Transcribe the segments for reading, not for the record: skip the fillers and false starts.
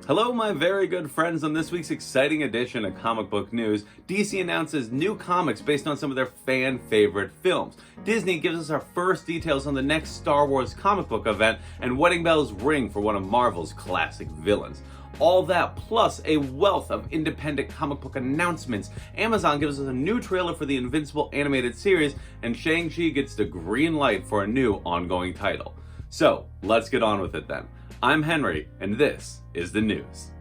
Hello my very good friends. On this week's exciting edition of Comic Book News, DC announces new comics based on some of their fan favorite films. Disney gives us our first details on the next Star Wars comic book event, and wedding bells ring for one of Marvel's classic villains. All that plus a wealth of independent comic book announcements. Amazon gives us a new trailer for the Invincible animated series, and Shang-Chi gets the green light for a new ongoing title. So let's get on with it then. I'm Henry, and this is the news.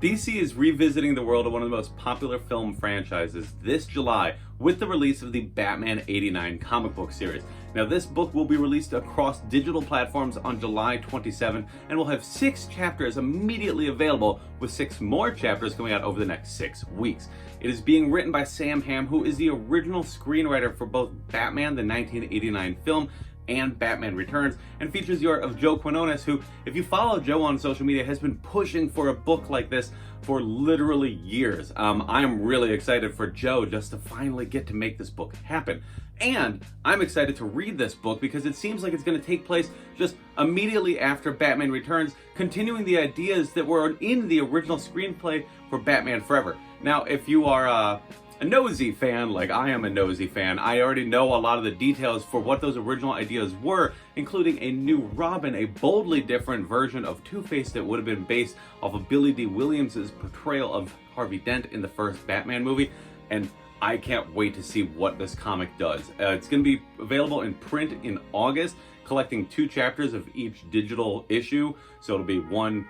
DC is revisiting the world of one of the most popular film franchises this July with the release of the Batman '89 comic book series. Now, this book will be released across digital platforms on July 27th and will have 6 chapters immediately available, with 6 more chapters coming out over the next 6 weeks. It is being written by Sam Hamm, who is the original screenwriter for both Batman, the 1989 film, and Batman Returns, and features the art of Joe Quinones, who, if you follow Joe on social media, has been pushing for a book like this for literally years. I'm really excited for Joe just to finally get to make this book happen. And I'm excited to read this book because it seems like it's going to take place just immediately after Batman Returns, continuing the ideas that were in the original screenplay for Batman Forever. Now, if you are a nosy fan, like I am a nosy fan, I already know a lot of the details for what those original ideas were, including a new Robin, a boldly different version of Two-Face that would have been based off of Billy D. Williams' portrayal of Harvey Dent in the first Batman movie, and I can't wait to see what this comic does. It's going to be available in print in August, collecting 2 chapters of each digital issue, so it'll be 1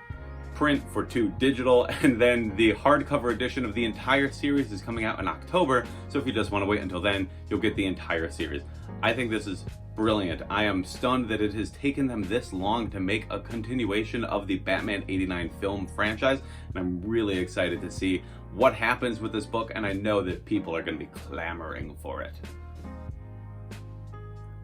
print for 2 digital, and then the hardcover edition of the entire series is coming out in October, so if you just want to wait until then, you'll get the entire series. I think this is brilliant. I am stunned that it has taken them this long to make a continuation of the Batman '89 film franchise, and I'm really excited to see what happens with this book, and I know that people are going to be clamoring for it.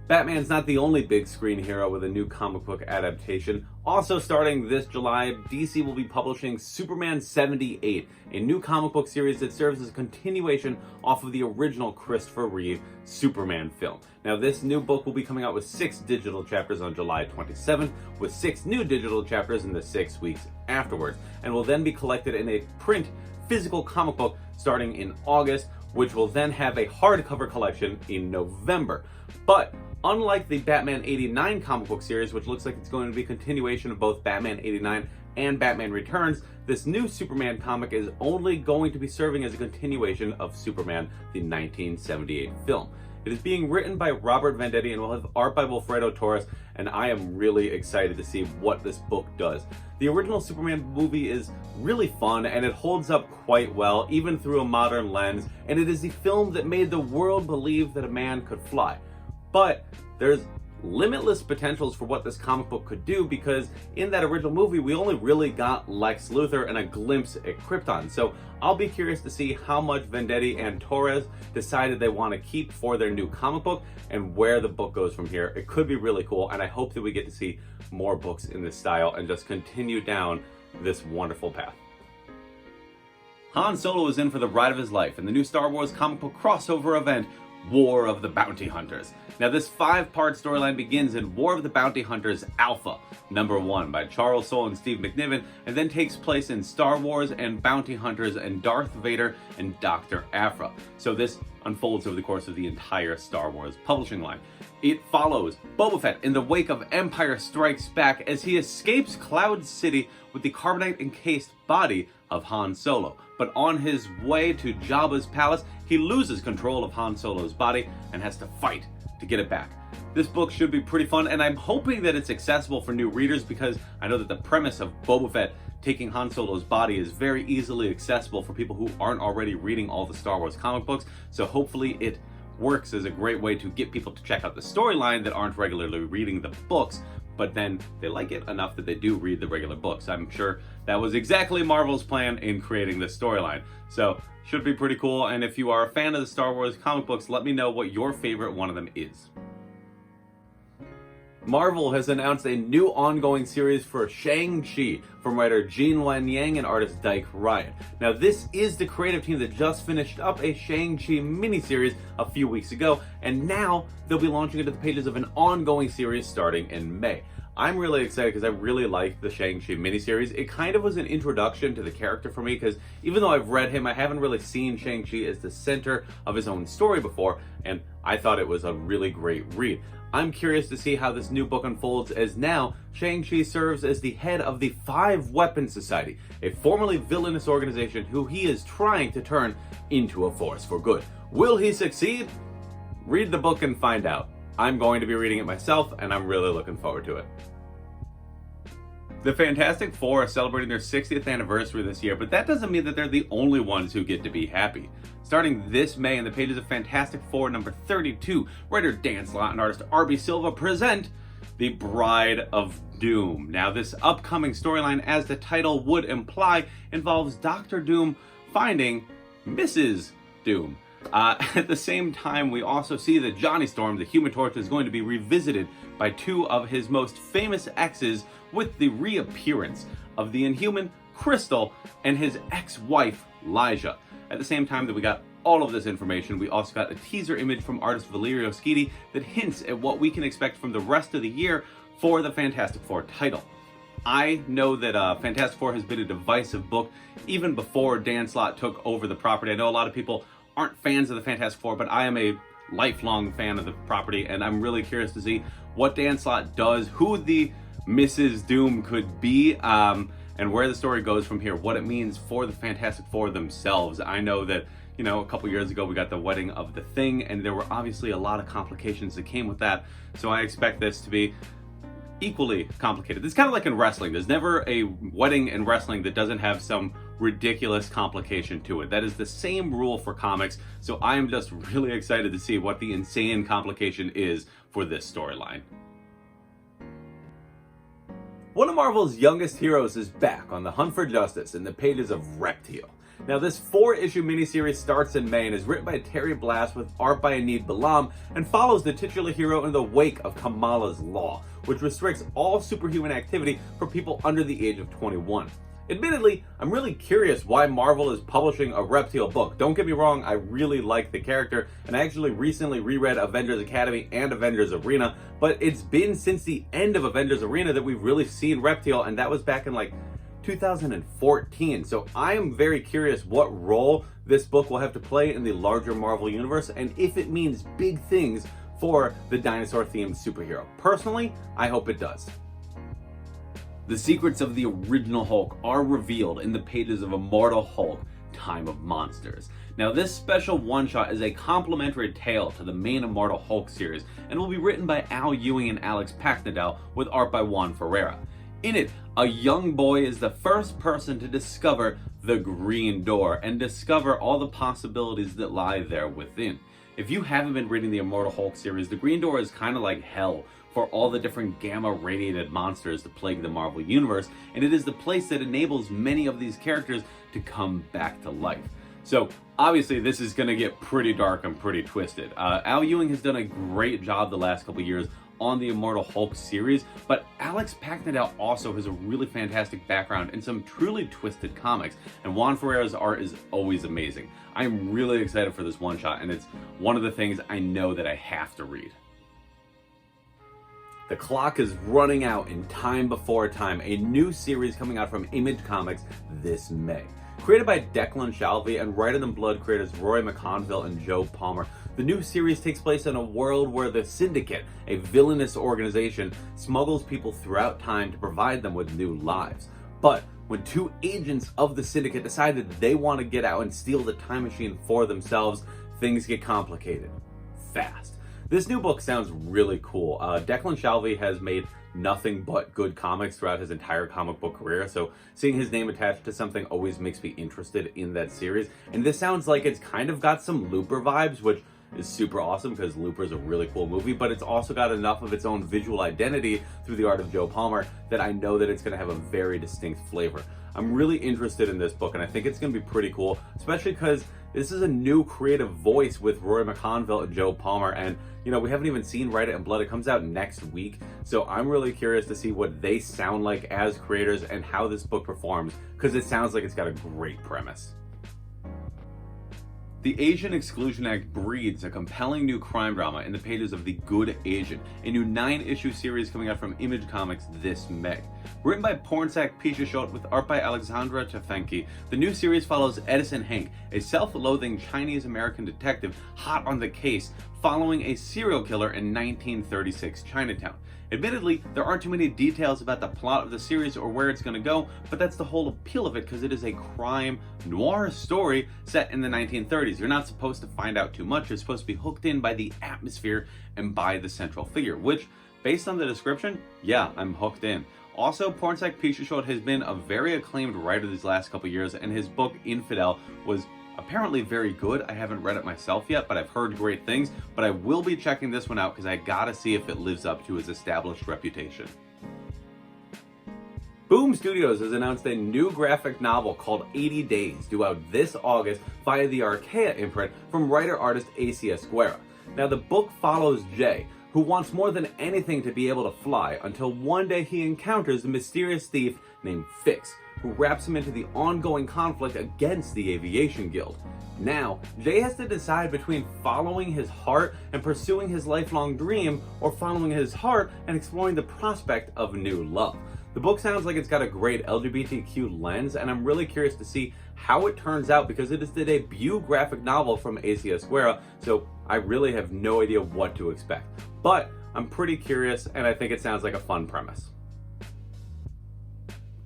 Batman's not the only big screen hero with a new comic book adaptation. Also starting this July, DC will be publishing Superman 78, a new comic book series that serves as a continuation off of the original Christopher Reeve Superman film. Now, this new book will be coming out with 6 digital chapters on July 27th, with 6 new digital chapters in the 6 weeks afterwards, and will then be collected in a print physical comic book starting in August, which will then have a hardcover collection in November. But unlike the Batman '89 comic book series, which looks like it's going to be a continuation of both Batman '89 and Batman Returns, this new Superman comic is only going to be serving as a continuation of Superman, the 1978 film. It is being written by Robert Venditti and will have art by Wilfredo Torres, and I am really excited to see what this book does. The original Superman movie is really fun, and it holds up quite well, even through a modern lens, and it is the film that made the world believe that a man could fly. But there's limitless potentials for what this comic book could do, because in that original movie we only really got Lex Luthor and a glimpse at Krypton. So I'll be curious to see how much Venditti and Torres decided they want to keep for their new comic book and where the book goes from here. It could be really cool, and I hope that we get to see more books in this style and just continue down this wonderful path. Han Solo is in for the ride of his life in the new Star Wars comic book crossover event, War of the Bounty Hunters. Now, this 5-part storyline begins in War of the Bounty Hunters Alpha, #1 by Charles Soule and Steve McNiven, and then takes place in Star Wars and Bounty Hunters and Darth Vader and Dr. Aphra. So this unfolds over the course of the entire Star Wars publishing line. It follows Boba Fett in the wake of Empire Strikes Back as he escapes Cloud City with the carbonite-encased body of Han Solo. But on his way to Jabba's palace, he loses control of Han Solo's body and has to fight to get it back. This book should be pretty fun, and I'm hoping that it's accessible for new readers, because I know that the premise of Boba Fett taking Han Solo's body is very easily accessible for people who aren't already reading all the Star Wars comic books, so hopefully it works as a great way to get people to check out the storyline that aren't regularly reading the books, but then they like it enough that they do read the regular books. I'm sure that was exactly Marvel's plan in creating this storyline. So, should be pretty cool, and if you are a fan of the Star Wars comic books, let me know what your favorite one of them is. Marvel has announced a new ongoing series for Shang-Chi from writer Gene Luen Yang and artist Dyke Ryan. Now, this is the creative team that just finished up a Shang-Chi miniseries a few weeks ago, and now they'll be launching it to the pages of an ongoing series starting in May. I'm really excited because I really liked the Shang-Chi miniseries. It kind of was an introduction to the character for me because even though I've read him, I haven't really seen Shang-Chi as the center of his own story before, and I thought it was a really great read. I'm curious to see how this new book unfolds, as now Shang-Chi serves as the head of the Five Weapons Society, a formerly villainous organization who he is trying to turn into a force for good. Will he succeed? Read the book and find out. I'm going to be reading it myself, and I'm really looking forward to it. The Fantastic Four are celebrating their 60th anniversary this year, but that doesn't mean that they're the only ones who get to be happy. Starting this May in the pages of Fantastic Four number 32, writer Dan Slott and artist R.B. Silva present The Bride of Doom. Now, this upcoming storyline, as the title would imply, involves Dr. Doom finding Mrs. Doom. At the same time, we also see that Johnny Storm, the Human Torch, is going to be revisited by two of his most famous exes with the reappearance of the Inhuman Crystal and his ex-wife, Lyja. At the same time that we got all of this information, we also got a teaser image from artist Valerio Schiti that hints at what we can expect from the rest of the year for the Fantastic Four title. I know that Fantastic Four has been a divisive book even before Dan Slott took over the property. I know a lot of people aren't fans of the Fantastic Four, but I am a lifelong fan of the property, and I'm really curious to see what Dan Slott does, who the Mrs. Doom could be, and where the story goes from here, what it means for the Fantastic Four themselves. I know that, you know, a couple years ago we got the wedding of the Thing, and there were obviously a lot of complications that came with that, so I expect this to be equally complicated. It's kind of like in wrestling. There's never a wedding in wrestling that doesn't have some ridiculous complication to it. That is the same rule for comics, so I am just really excited to see what the insane complication is for this storyline. One of Marvel's youngest heroes is back on the hunt for justice in the pages of Reptil. Now, this 4-issue miniseries starts in May and is written by Terry Blass with art by Anid Balam and follows the titular hero in the wake of Kamala's Law, which restricts all superhuman activity for people under the age of 21. Admittedly, I'm really curious why Marvel is publishing a Reptil book. Don't get me wrong, I really like the character, and I actually recently reread Avengers Academy and Avengers Arena, but it's been since the end of Avengers Arena that we've really seen Reptil, and that was back in like 2014. So I am very curious what role this book will have to play in the larger Marvel universe, and if it means big things for the dinosaur-themed superhero. Personally, I hope it does. The secrets of the original Hulk are revealed in the pages of Immortal Hulk, Time of Monsters. Now, this special one-shot is a complementary tale to the main Immortal Hulk series and will be written by Al Ewing and Alex Paknadel with art by Juan Ferreira. In it, a young boy is the first person to discover the Green Door and discover all the possibilities that lie there within. If you haven't been reading the Immortal Hulk series, the Green Door is kind of like hell for all the different gamma-radiated monsters that plague the Marvel Universe, and it is the place that enables many of these characters to come back to life. So, obviously, this is going to get pretty dark and pretty twisted. Al Ewing has done a great job the last couple years on the Immortal Hulk series, but Alex Paknadel also has a really fantastic background in some truly twisted comics, and Juan Ferreira's art is always amazing. I'm really excited for this one-shot, and it's one of the things I know that I have to read. The clock is running out in Time Before Time, a new series coming out from Image Comics this May. Created by Declan Shalvey and Writer Than Blood creators Roy McConville and Joe Palmer, the new series takes place in a world where the Syndicate, a villainous organization, smuggles people throughout time to provide them with new lives. But when two agents of the Syndicate decide that they want to get out and steal the time machine for themselves, things get complicated fast. This new book sounds really cool. Declan Shalvey has made nothing but good comics throughout his entire comic book career, so seeing his name attached to something always makes me interested in that series. And this sounds like it's kind of got some Looper vibes, which is super awesome because Looper is a really cool movie, but it's also got enough of its own visual identity through the art of Joe Palmer that I know that it's going to have a very distinct flavor. I'm really interested in this book, and I think it's going to be pretty cool, especially because this is a new creative voice with Roy McConville and Joe Palmer, and you know, we haven't even seen Write It in Blood. It comes out next week, so I'm really curious to see what they sound like as creators and how this book performs, because it sounds like it's got a great premise. The Asian Exclusion Act breeds a compelling new crime drama in the pages of The Good Asian, a new 9-issue series coming out from Image Comics this May. Written by Pornsak Pichashot with art by Alexandra Tefenki, the new series follows Edison Hank, a self-loathing Chinese-American detective hot on the case following a serial killer in 1936 Chinatown. Admittedly, there aren't too many details about the plot of the series or where it's going to go, but that's the whole appeal of it because it is a crime noir story set in the 1930s. You're not supposed to find out too much. You're supposed to be hooked in by the atmosphere and by the central figure, which, based on the description, yeah, I'm hooked in. Also, Pornsak Pichashot has been a very acclaimed writer these last couple years, and his book Infidel was apparently very good. I haven't read it myself yet, but I've heard great things. But I will be checking this one out because I gotta see if it lives up to his established reputation. Boom Studios has announced a new graphic novel called 80 Days, due out this August via the Archaea imprint from writer-artist A.C. Esguerra. Now, the book follows Jay, who wants more than anything to be able to fly, until one day he encounters a mysterious thief named Fix, who wraps him into the ongoing conflict against the Aviation Guild. Now, Jay has to decide between following his heart and pursuing his lifelong dream, or following his heart and exploring the prospect of new love. The book sounds like it's got a great LGBTQ lens, and I'm really curious to see how it turns out because it is the debut graphic novel from A.C. Esguerra, so I really have no idea what to expect. But I'm pretty curious, and I think it sounds like a fun premise.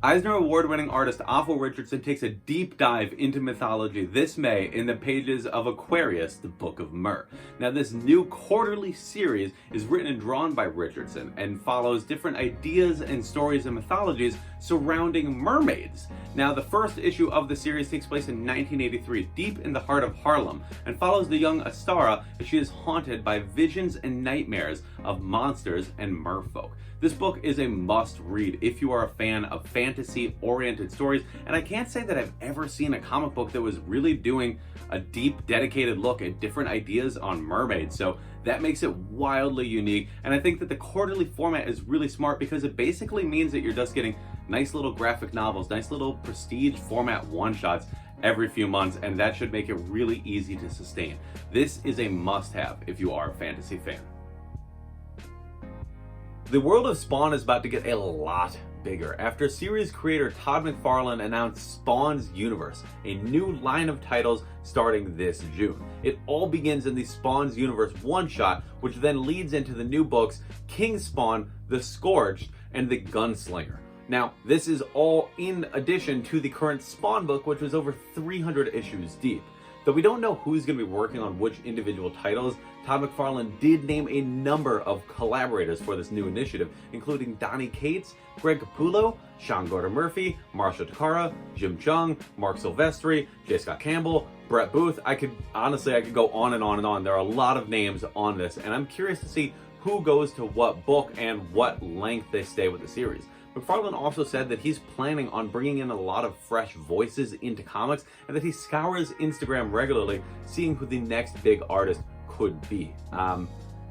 Eisner Award-winning artist Afo Richardson takes a deep dive into mythology this May in the pages of Aquarius-The Book of Mer. Now, this new quarterly series is written and drawn by Richardson and follows different ideas and stories and mythologies surrounding mermaids. Now, the first issue of the series takes place in 1983, deep in the heart of Harlem, and follows the young Astara as she is haunted by visions and nightmares of monsters and merfolk. This book is a must-read if you are a fan of fantasy-oriented stories, and I can't say that I've ever seen a comic book that was really doing a deep, dedicated look at different ideas on mermaids, so that makes it wildly unique, and I think that the quarterly format is really smart because it basically means that you're just getting nice little graphic novels, nice little prestige format one-shots every few months, and that should make it really easy to sustain. This is a must-have if you are a fantasy fan. The world of Spawn is about to get a lot bigger after series creator Todd McFarlane announced Spawn's Universe, a new line of titles starting this June. It all begins in the Spawn's Universe one-shot, which then leads into the new books King Spawn, The Scorched, and The Gunslinger. Now, this is all in addition to the current Spawn book, which was over 300 issues deep. Though we don't know who's going to be working on which individual titles, Todd McFarlane did name a number of collaborators for this new initiative, including Donny Cates, Greg Capullo, Sean Gordon-Murphy, Marsha Takara, Jim Chung, Mark Silvestri, J. Scott Campbell, Brett Booth. I could go on and on and on. There are a lot of names on this, and I'm curious to see who goes to what book and what length they stay with the series. McFarlane also said that he's planning on bringing in a lot of fresh voices into comics and that he scours Instagram regularly, seeing who the next big artist could be.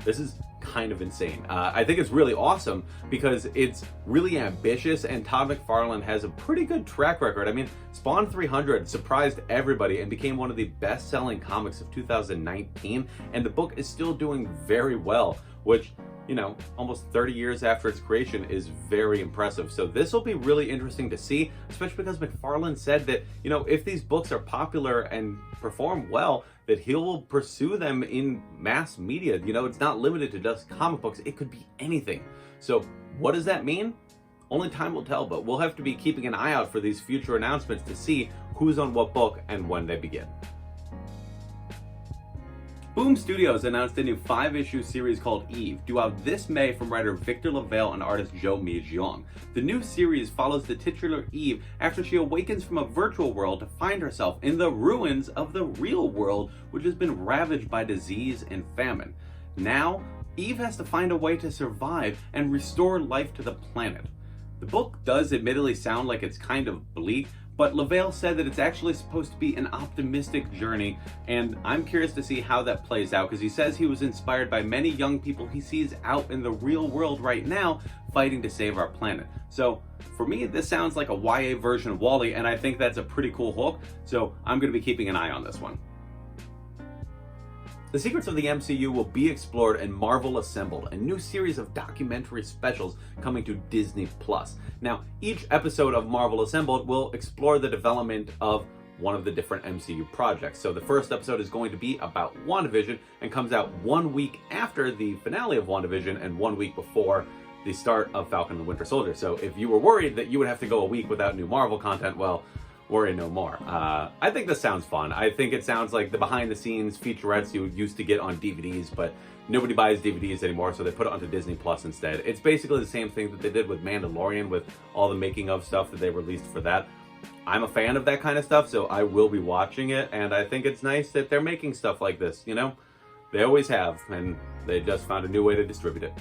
This is kind of insane. I think it's really awesome because it's really ambitious and Todd McFarlane has a pretty good track record. I mean, Spawn 300 surprised everybody and became one of the best-selling comics of 2019, and the book is still doing very well, which, you know, almost 30 years after its creation is very impressive. So this will be really interesting to see, especially because McFarlane said that, you know, if these books are popular and perform well, that he'll pursue them in mass media. You know, it's not limited to just comic books. It could be anything. So what does that mean? Only time will tell, but we'll have to be keeping an eye out for these future announcements to see who's on what book and when they begin. Boom Studios announced a new 5-issue series called Eve, due out this May from writer Victor LaValle and artist Zhou Mi-Jiang. The new series follows the titular Eve after she awakens from a virtual world to find herself in the ruins of the real world, which has been ravaged by disease and famine. Now, Eve has to find a way to survive and restore life to the planet. The book does admittedly sound like it's kind of bleak, but LaValle said that it's actually supposed to be an optimistic journey, and I'm curious to see how that plays out because he says he was inspired by many young people he sees out in the real world right now fighting to save our planet. So for me, this sounds like a YA version of WALL-E, and I think that's a pretty cool hook, so I'm going to be keeping an eye on this one. The secrets of the MCU will be explored in Marvel Assembled, a new series of documentary specials coming to Disney+. Now, each episode of Marvel Assembled will explore the development of one of the different MCU projects. So the first episode is going to be about WandaVision and comes out 1 week after the finale of WandaVision and 1 week before the start of Falcon and the Winter Soldier. So if you were worried that you would have to go a week without new Marvel content, well, worry no more. I think this sounds fun. I think it sounds like the behind-the-scenes featurettes you used to get on DVDs, but nobody buys DVDs anymore, so they put it onto Disney Plus instead. It's basically the same thing that they did with Mandalorian, with all the making-of stuff that they released for that. I'm a fan of that kind of stuff, so I will be watching it, and I think it's nice that they're making stuff like this, you know? They always have, and they just found a new way to distribute it.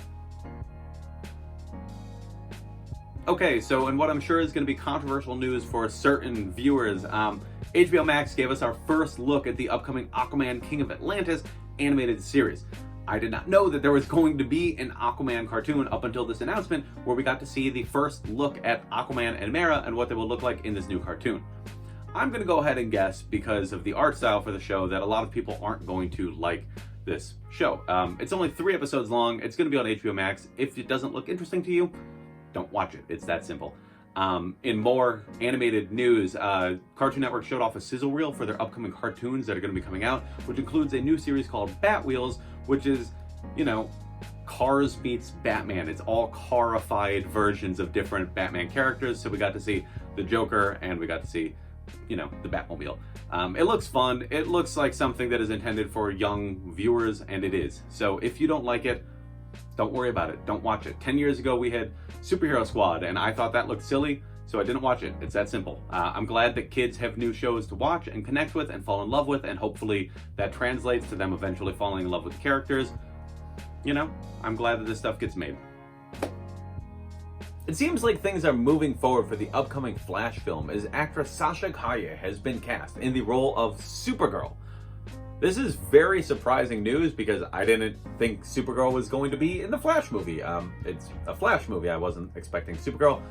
Okay, so in what I'm sure is going to be controversial news for certain viewers, HBO Max gave us our first look at the upcoming Aquaman King of Atlantis animated series. I did not know that there was going to be an Aquaman cartoon up until this announcement, where we got to see the first look at Aquaman and Mera and what they will look like in this new cartoon. I'm going to go ahead and guess, because of the art style for the show, that a lot of people aren't going to like this show. It's only 3 episodes long. It's going to be on HBO Max. If it doesn't look interesting to you, don't watch it. It's that simple. In more animated news, Cartoon Network showed off a sizzle reel for their upcoming cartoons that are going to be coming out, which includes a new series called Batwheels, which is, you know, Cars meets Batman. It's all carified versions of different Batman characters. So we got to see the Joker and we got to see, you know, the Batmobile. It looks fun. It looks like something that is intended for young viewers, and it is. So if you don't like it, don't worry about it. Don't watch it. 10 years ago, we had Superhero Squad, and I thought that looked silly, so I didn't watch it. It's that simple. I'm glad that kids have new shows to watch and connect with and fall in love with, and hopefully that translates to them eventually falling in love with the characters. You know, I'm glad that this stuff gets made. It seems like things are moving forward for the upcoming Flash film, as actress Sasha Calle has been cast in the role of Supergirl. This is very surprising news because I didn't think Supergirl was going to be in the Flash movie. It's a Flash movie. I wasn't expecting Supergirl.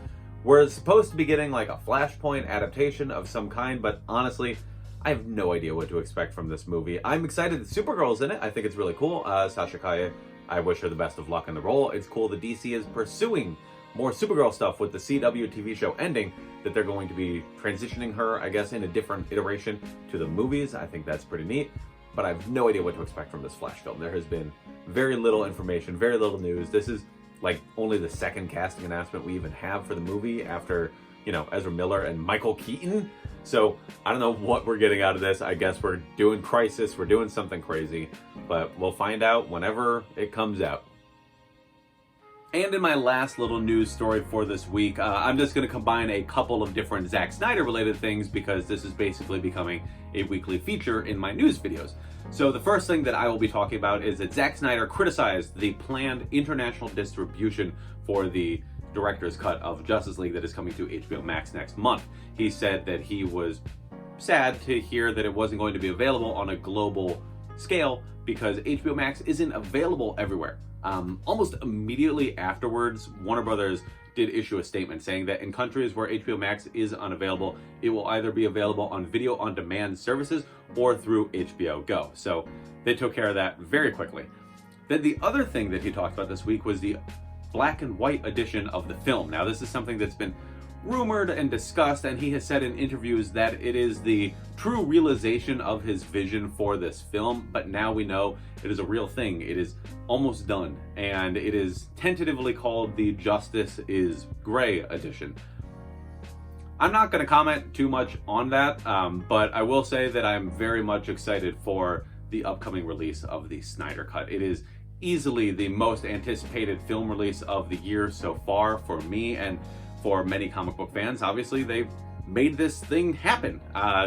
We're supposed to be getting like a Flashpoint adaptation of some kind, but honestly, I have no idea what to expect from this movie. I'm excited that Supergirl's in it. I think it's really cool. Sasha Calle, I wish her the best of luck in the role. It's cool that DC is pursuing more Supergirl stuff with the CW TV show ending, that they're going to be transitioning her, I guess, in a different iteration to the movies. I think that's pretty neat. But I have no idea what to expect from this Flash film. There has been very little information, very little news. This is like only the second casting announcement we even have for the movie after, you know, Ezra Miller and Michael Keaton. So I don't know what we're getting out of this. I guess we're doing Crisis, we're doing something crazy, but we'll find out whenever it comes out. And in my last little news story for this week, I'm just going to combine a couple of different Zack Snyder related things because this is basically becoming a weekly feature in my news videos. So the first thing that I will be talking about is that Zack Snyder criticized the planned international distribution for the director's cut of Justice League that is coming to HBO Max next month. He said that he was sad to hear that it wasn't going to be available on a global scale because HBO Max isn't available everywhere. Almost immediately afterwards, Warner Brothers did issue a statement saying that in countries where HBO Max is unavailable, it will either be available on video on demand services or through HBO Go. So they took care of that very quickly. Then the other thing that he talked about this week was the black and white edition of the film. Now, this is something that's been rumored and discussed, and he has said in interviews that it is the true realization of his vision for this film, but now we know it is a real thing. It is almost done, and it is tentatively called the Justice is Gray edition. I'm not going to comment too much on that, but I will say that I'm very much excited for the upcoming release of the Snyder Cut. It is easily the most anticipated film release of the year so far for me and for many comic book fans. Obviously, they made this thing happen.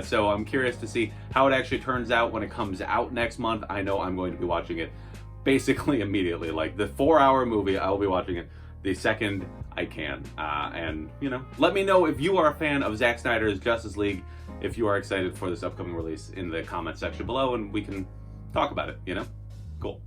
So I'm curious to see how it actually turns out when it comes out next month. I know I'm going to be watching it basically immediately. Like the 4-hour movie, I'll be watching it the second I can. And, you know, let me know if you are a fan of Zack Snyder's Justice League, if you are excited for this upcoming release in the comment section below, and we can talk about it, you know? Cool.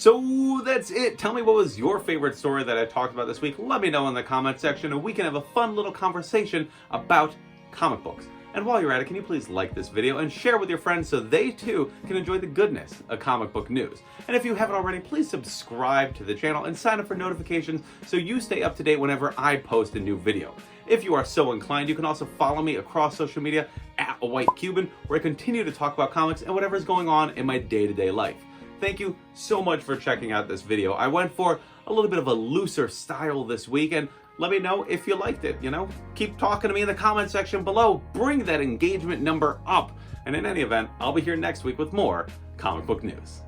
So that's it. Tell me what was your favorite story that I talked about this week. Let me know in the comment section and we can have a fun little conversation about comic books. And while you're at it, can you please like this video and share with your friends so they too can enjoy the goodness of comic book news. And if you haven't already, please subscribe to the channel and sign up for notifications so you stay up to date whenever I post a new video. If you are so inclined, you can also follow me across social media at A White Cuban, where I continue to talk about comics and whatever is going on in my day-to-day life. Thank you so much for checking out this video. I went for a little bit of a looser style this week, and let me know if you liked it, Keep talking to me in the comment section below. Bring that engagement number up. And in any event, I'll be here next week with more comic book news.